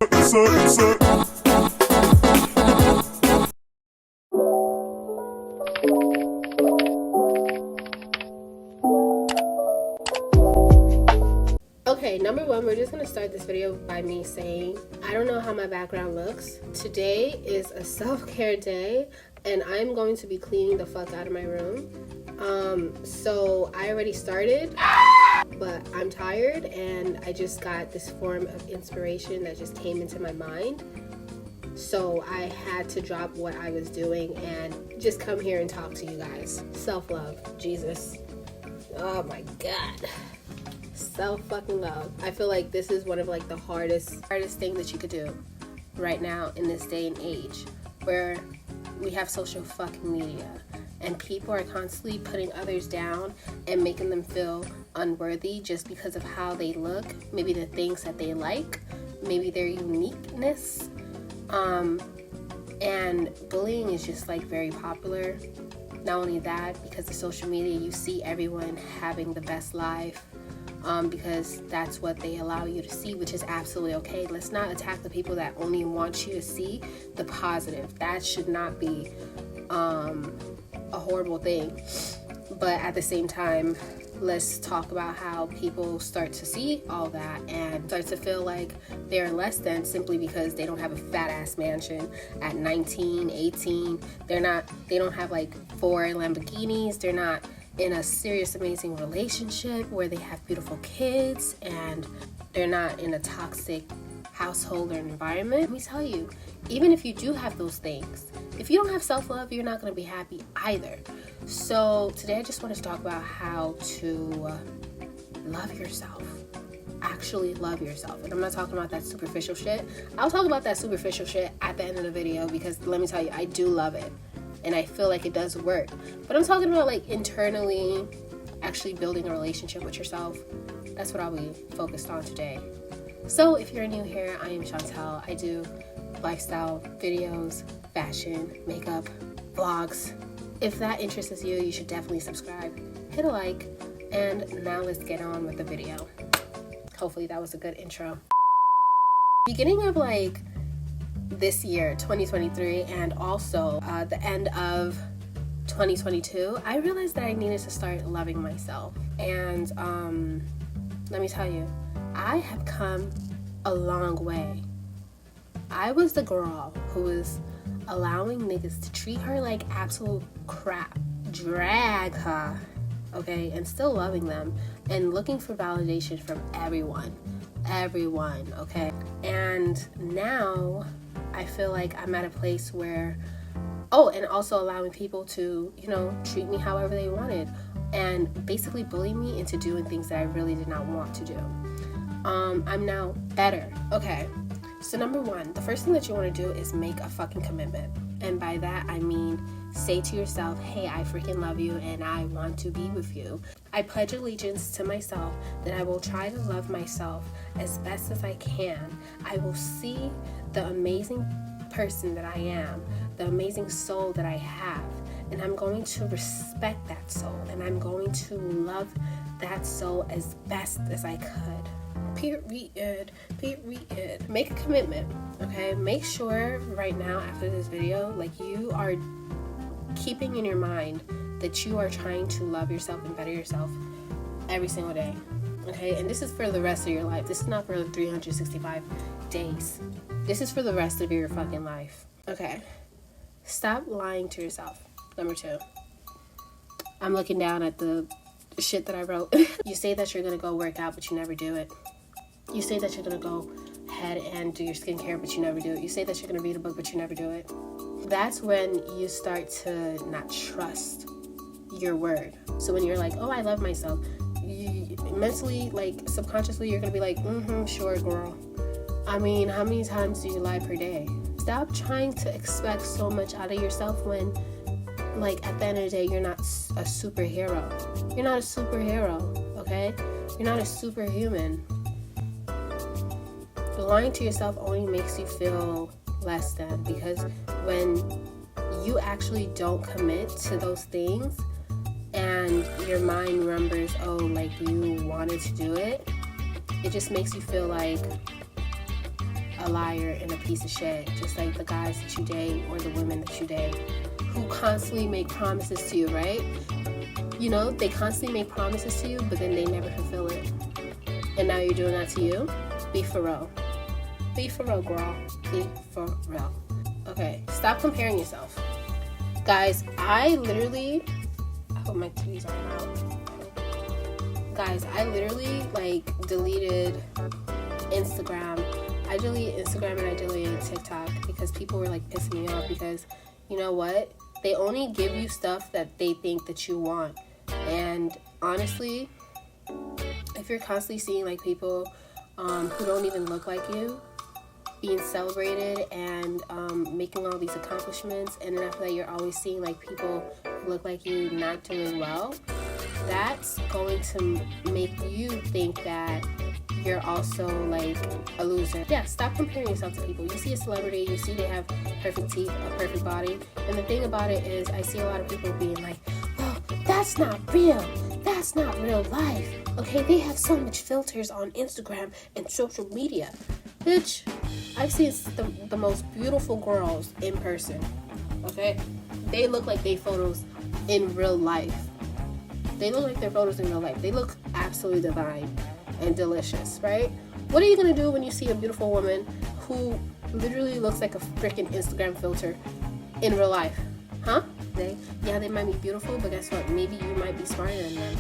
Okay, number one, we're just going to start this video by me saying, I don't know how my background looks. Today is a self-care day, and I'm going to be cleaning the fuck out of my room. So I already started, but I'm tired, and I just got this form of inspiration that just came into my mind. So I had to drop what I was doing and just come here and talk to you guys. Self-love, Jesus. Oh my God. Self-fucking-love. I feel like this is one of like the hardest thing that you could do right now in this day and age, where we have social fucking media and people are constantly putting others down and making them feel unworthy just because of how they look, maybe the things that they like, maybe their uniqueness. And bullying is just like very popular. Not only that, because of social media, you see everyone having the best life, because that's what they allow you to see, which is absolutely okay. Let's not attack the people that only want you to see the positive. That should not be a horrible thing. But at the same time, let's talk about how people start to see all that and start to feel like they're less than simply because they don't have a fat ass mansion at 19, 18. They don't have like 4 Lamborghinis. They're not in a serious, amazing relationship where they have beautiful kids, and they're not in a toxic household or environment. Let me tell you, even if you do have those things, if you don't have self-love, you're not going to be happy either. So today I just wanted to talk about how to love yourself. Actually love yourself. And I'm not talking about that superficial shit. I'll talk about that superficial shit at the end of the video, because let me tell you, I do love it. And I feel like it does work. But I'm talking about like internally actually building a relationship with yourself. That's what I'll be focused on today. So if you're new here, I am Chantel. I do lifestyle videos, fashion, makeup, vlogs. If that interests you, you should definitely subscribe, hit a like, and now let's get on with the video. Hopefully that was a good intro. Beginning of like this year, 2023, and also the end of 2022, I realized that I needed to start loving myself. And let me tell you, I have come a long way. I was the girl who was allowing niggas to treat her like absolute crap, drag her, okay, and still loving them and looking for validation from everyone, okay? And now I feel like I'm at a place where, and also allowing people to, treat me however they wanted and basically bully me into doing things that I really did not want to do. I'm now better. Okay, so number one, the first thing that you want to do is make a fucking commitment. And by that, I mean, say to yourself, hey, I freaking love you and I want to be with you. I pledge allegiance to myself that I will try to love myself as best as I can. I will see the amazing person that I am, the amazing soul that I have, and I'm going to respect that soul, and I'm going to love that soul as best as I could. Period. Make a commitment, okay? Make sure right now after this video, like, you are keeping in your mind that you are trying to love yourself and better yourself every single day, okay? And this is for the rest of your life. This is not for the 365 days. This is for the rest of your fucking life, okay? Stop lying to yourself. Number two, I'm looking down at the shit that I wrote. You say that you're gonna go work out, but you never do it. You say that you're gonna go ahead and do your skincare, but you never do it. You say that you're gonna read a book, but you never do it. That's when you start to not trust your word. So when you're like, oh, I love myself, you mentally, like subconsciously, you're gonna be like, sure, girl. I mean, how many times do you lie per day? Stop trying to expect so much out of yourself when, like, at the end of the day, you're not a superhero. You're not a superhero, okay? You're not a superhuman. Lying to yourself only makes you feel less than, because when you actually don't commit to those things and your mind remembers, oh, like you wanted to do it, it just makes you feel like, a liar and a piece of shit, just like the guys that you date or the women that you date who constantly make promises to you, right? You know, they constantly make promises to you, but then they never fulfill it. And now you're doing that to you? Be for real. Be for real, girl. Be for real. Okay, stop comparing yourself. Guys, I hope my TV's are out. Guys, I literally deleted Instagram. I deleted Instagram and I deleted TikTok because people were pissing me off, because you know what? They only give you stuff that they think that you want. And honestly, if you're constantly seeing people who don't even look like you being celebrated and making all these accomplishments, and then after that you're always seeing people who look like you not doing well, that's going to make you think that you're also a loser. Yeah, stop comparing yourself to people. You see a celebrity, you see they have perfect teeth, a perfect body, and the thing about it is I see a lot of people being oh, that's not real. That's not real life. Okay, they have so much filters on Instagram and social media. Bitch, I've seen the most beautiful girls in person. Okay? They look like they photos in real life. They look like their photos in real life. They look absolutely divine and delicious, right? What are you gonna do when you see a beautiful woman who literally looks like a freaking Instagram filter in real life? Huh? They might be beautiful, but guess what? Maybe you might be smarter than them.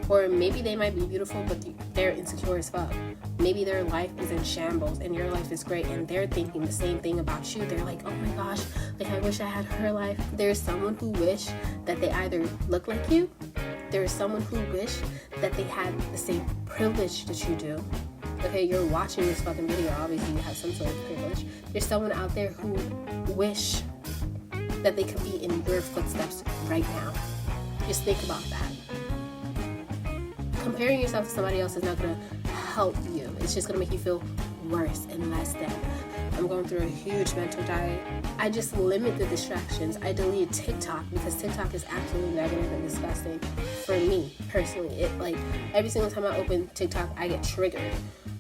Or maybe they might be beautiful, but they're insecure as fuck. Maybe their life is in shambles and your life is great, and they're thinking the same thing about you. They're like, oh my gosh, I wish I had her life. There's someone who wish that they either look like you. There's someone who wish that they had the same privilege that you do. Okay, you're watching this fucking video, obviously you have some sort of privilege. There's someone out there who wish that they could be in your footsteps right now. Just think about that. Comparing yourself to somebody else is not going to help you. It's just going to make you feel worse and less than. I'm going through a huge mental diet. I just limit the distractions. I deleted TikTok because TikTok is absolutely negative and disgusting for me personally. It every single time I open TikTok, I get triggered.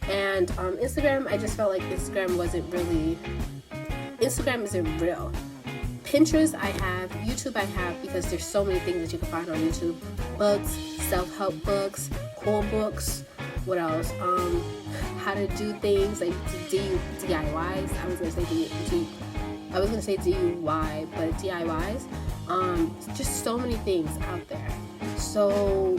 And Instagram, I just felt like Instagram isn't real. Pinterest I have, YouTube I have, because there's so many things that you can find on YouTube. Books, self-help books, cool books, what else? How to do things DIYs. I was gonna say DUI, but DIYs. Just so many things out there. So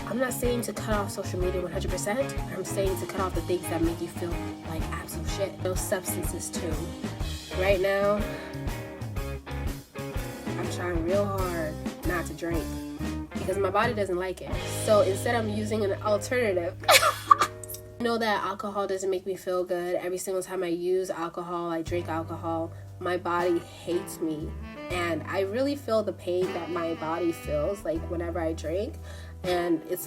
I'm not saying to cut off social media 100%. I'm saying to cut off the things that make you feel like absolute shit. Those substances too. Right now, I'm trying real hard not to drink because my body doesn't like it. So instead I'm using an alternative. I know that alcohol doesn't make me feel good. Every single time I use alcohol, I drink alcohol, my body hates me. And I really feel the pain that my body feels whenever I drink. And it's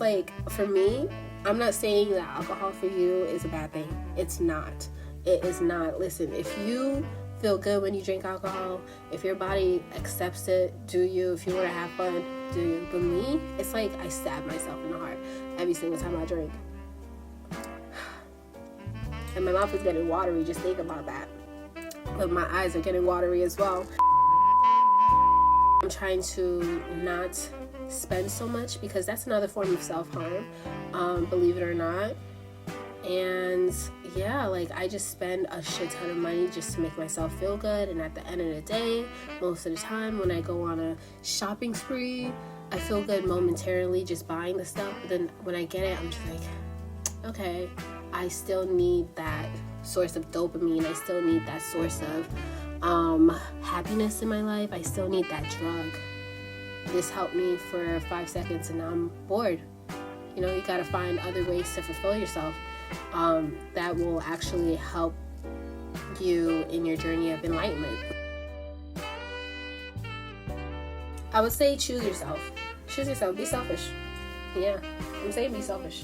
for me, I'm not saying that alcohol for you is a bad thing. It's not. It is not. Listen, if you feel good when you drink alcohol, if your body accepts it, do you? If you want to have fun, do you? But me, it's I stab myself in the heart every single time I drink. And my mouth is getting watery just thinking about that. But my eyes are getting watery as well. I'm trying to not spend so much because that's another form of self-harm, believe it or not. And yeah, I just spend a shit ton of money just to make myself feel good. And at the end of the day, most of the time when I go on a shopping spree, I feel good momentarily just buying the stuff. But then when I get it, I'm just okay, I still need that source of dopamine. I still need that source of happiness in my life. I still need that drug. This helped me for 5 seconds and now I'm bored. You gotta find other ways to fulfill yourself that will actually help you in your journey of enlightenment. I would say choose yourself. Choose yourself. Be selfish. Yeah, I'm saying be selfish.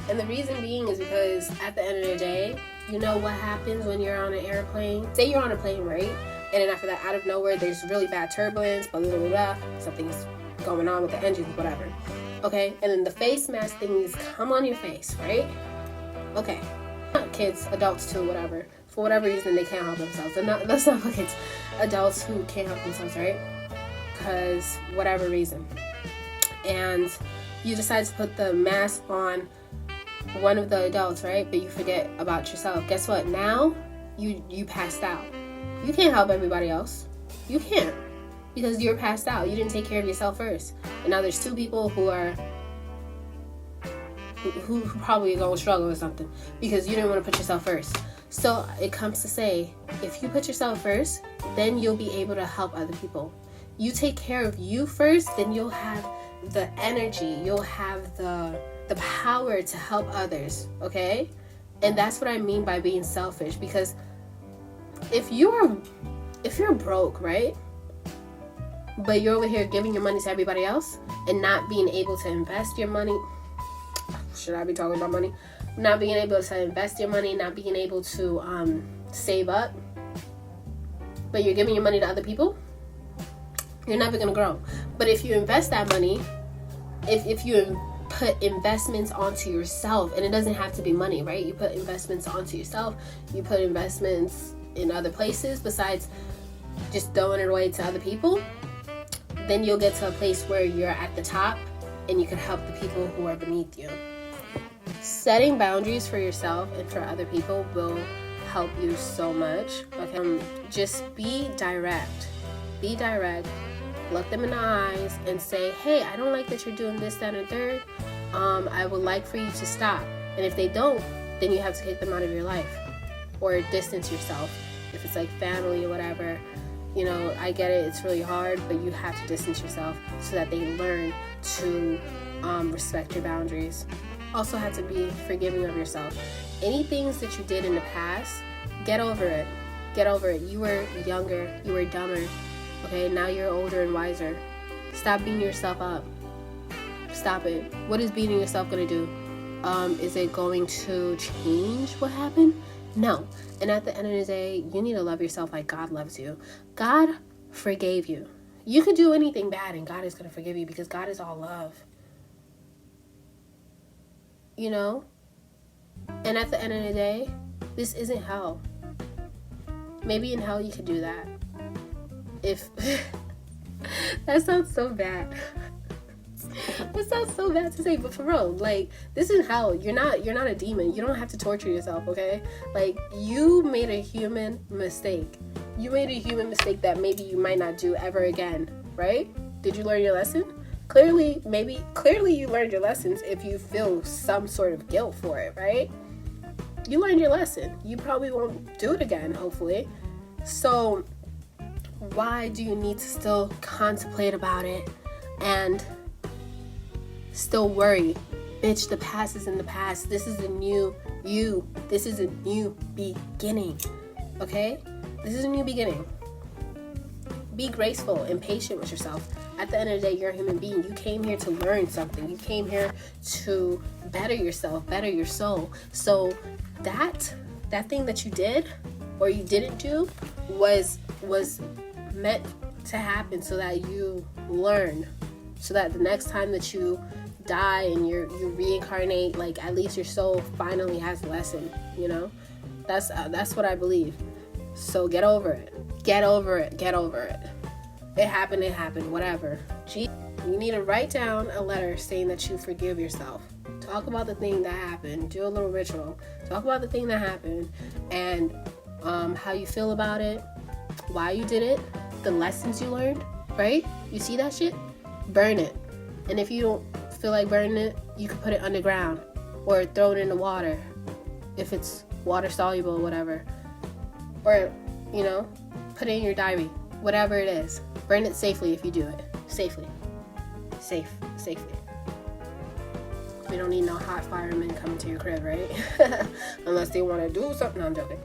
And the reason being is because at the end of the day, you know what happens when you're on an airplane? Say you're on a plane, right? And then after that, out of nowhere, there's really bad turbulence, blah, blah, blah, blah. Something's going on with the engines, whatever. Okay? And then the face mask things come on your face, right? Okay. not kids, adults too, whatever. For whatever reason, they can't help themselves. And let's not look at adults who can't help themselves, right? Because whatever reason. And you decide to put the mask on one of the adults, right? But you forget about yourself. Guess what? Now you passed out. You can't help everybody else. You can't, because you're passed out. You didn't take care of yourself first. And now there's two people who probably are gonna struggle with something because you didn't want to put yourself first. So it comes to say, if you put yourself first, then you'll be able to help other people. You take care of you first, then you'll have the energy, you'll have the power to help others, okay? And that's what I mean by being selfish, because if you're broke, right? But you're over here giving your money to everybody else and not being able to invest your money. Should I be talking about money? Not being able to invest your money, not being able to save up, but you're giving your money to other people, you're never going to grow. But if you invest that money, if you put investments onto yourself, and it doesn't have to be money, right? You put investments onto yourself, you put investments in other places besides just throwing it away to other people, then you'll get to a place where you're at the top and you can help the people who are beneath you. Setting boundaries for yourself and for other people will help you so much. Okay? Just be direct. Be direct. Look them in the eyes and say, hey, I don't like that you're doing this, that, and third. I would like for you to stop. And if they don't, then you have to kick them out of your life or distance yourself. If it's like family or whatever, you know, I get it, it's really hard, but you have to distance yourself so that they learn to respect your boundaries. Also have to be forgiving of yourself. Any things that you did in the past, get over it. Get over it. You were younger, you were dumber. Okay, now you're older and wiser. Stop beating yourself up. Stop it. What is beating yourself going to do? Is it going to change what happened? No. And at the end of the day, you need to love yourself like God loves you. God forgave you. You could do anything bad and God is going to forgive you because God is all love. You know? And at the end of the day, this isn't hell. Maybe in hell you could do that. If that sounds so bad. That sounds so bad to say, but for real, like, this is hell. You're not a demon. You don't have to torture yourself, okay? Like, you made a human mistake. You made a human mistake that maybe you might not do ever again, right? Did you learn your lesson? Clearly you learned your lessons if you feel some sort of guilt for it, right? You learned your lesson. You probably won't do it again, hopefully. So why do you need to still contemplate about it and still worry? Bitch, the past is in the past. This is a new you. This is a new beginning. Okay? This is a new beginning. Be graceful and patient with yourself. At the end of the day, you're a human being. You came here to learn something. You came here to better yourself, better your soul. So that thing that you did or you didn't do was meant to happen so that you learn, so that the next time that you die and you reincarnate, like, at least your soul finally has a lesson, you know? That's what I believe. So get over it. Get over it. Get over it. It happened, whatever. You need to write down a letter saying that you forgive yourself. Talk about the thing that happened. Do a little ritual. Talk about the thing that happened and how you feel about it, why you did it, the lessons you learned, right? You see that shit? Burn it. And if you don't feel like burning it, you can put it underground or throw it in the water if it's water soluble or whatever. Or, you know, put it in your diary, whatever it is. Burn it safely if you do it. Safely. Safely. We don't need no hot firemen coming to your crib, right? Unless they want to do something. No, I'm joking.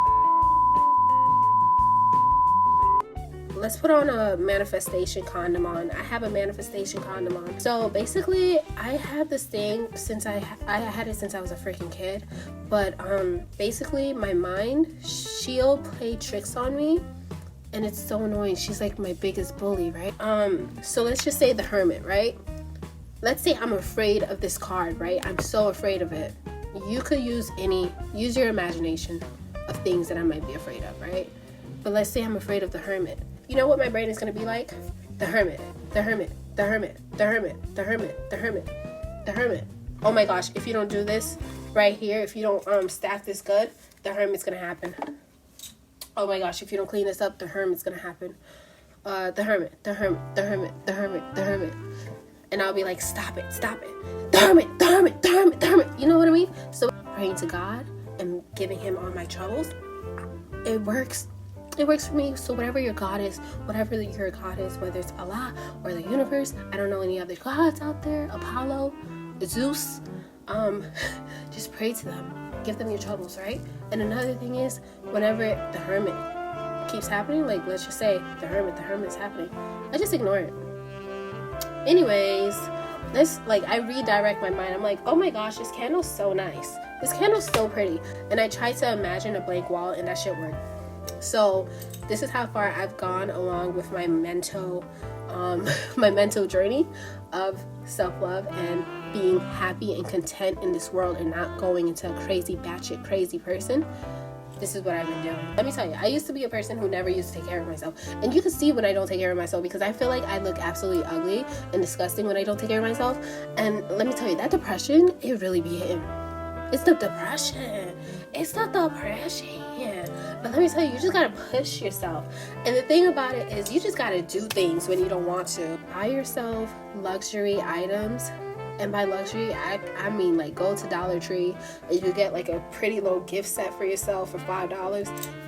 Let's put on a manifestation condom on. I have a manifestation condom on. So basically, I have this thing since I had it since I was a freaking kid. But basically, my mind, she'll play tricks on me. And it's so annoying. She's like my biggest bully, right? So let's just say the Hermit, right? Let's say I'm afraid of this card, right? I'm so afraid of it. you could use your imagination of things that I might be afraid of, right? But let's say I'm afraid of the hermit. You know what my brain is going to be like? The hermit, the hermit, the hermit, the hermit, the hermit, the hermit, the hermit. Oh my gosh, if you don't do this right here, if you don't stack this good, the hermit's going to happen. Oh my gosh, if you don't clean this up, the hermit's going to happen. The hermit, the hermit, the hermit, the hermit, the hermit. And I'll be like, stop it, stop it. The hermit, the hermit, the hermit, the hermit. You know what I mean? So praying to God and giving him all my troubles, it works. It works for me. So whatever your God is, whether it's Allah or the universe, I don't know any other gods out there, Apollo, Zeus, just pray to them. Give them your troubles, right? And another thing is, whenever the hermit keeps happening, like let's just say the hermit's happening, I just ignore it. Anyways, I redirect my mind. I'm like, oh my gosh, this candle's so nice. This candle's so pretty. And I try to imagine a blank wall, and that shit worked. So this is how far I've gone along with my mental journey of self-love and being happy and content in this world and not going into a crazy, batshit crazy person. This is what I've been doing. Let me tell you, I used to be a person who never used to take care of myself. And you can see when I don't take care of myself, because I feel like I look absolutely ugly and disgusting when I don't take care of myself. And let me tell you, that depression, it really be hitting. It's the depression. It's the depression. But let me tell you, you just gotta push yourself. And the thing about it is, you just gotta do things when you don't want to. Buy yourself luxury items. And by luxury, I mean like go to Dollar Tree and you get like a pretty little gift set for yourself for $5.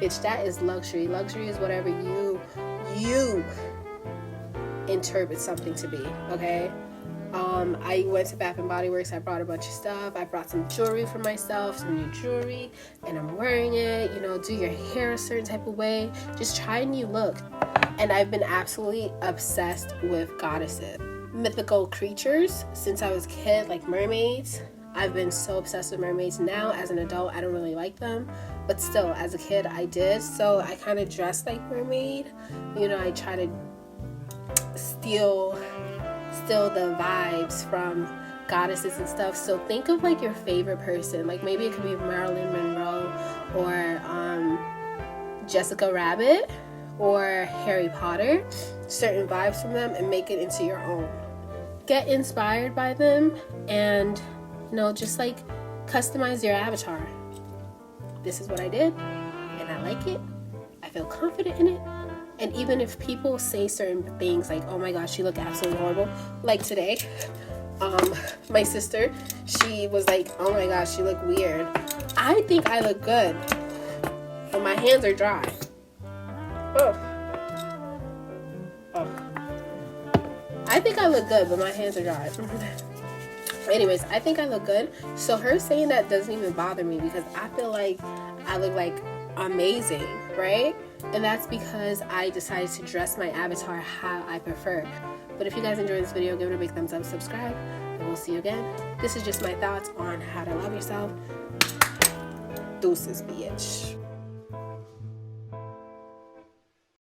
Bitch, that is luxury. Luxury is whatever you interpret something to be, okay? I went to Bath and Body Works. I brought a bunch of stuff. I brought some jewelry for myself, some new jewelry, and I'm wearing it. You know, do your hair a certain type of way. Just try a new look. And I've been absolutely obsessed with goddesses. Mythical creatures since I was a kid, like mermaids. I've been so obsessed with mermaids. Now as an adult, I don't really like them, but still as a kid I did. So I kind of dressed like mermaid. You know, I try to steal the vibes from goddesses and stuff. So think of like your favorite person, like maybe it could be Marilyn Monroe or Jessica Rabbit or Harry Potter, certain vibes from them, and make it into your own. Get inspired by them and, you know, just like customize your avatar. This is what I did and I like it. I feel confident in it. And even if people say certain things like, oh my gosh, you look absolutely horrible, like today, my sister, she was like, oh my gosh, you look weird. I think I look good, but my hands are dry. Oh. I think I look good, but my hands are dry. Anyways, I think I look good. So her saying that doesn't even bother me because I feel like I look like amazing, right? And that's because I decided to dress my avatar how I prefer. But if you guys enjoyed this video, give it a big thumbs up, subscribe, and we'll see you again. This is just my thoughts on how to love yourself. Deuces, bitch.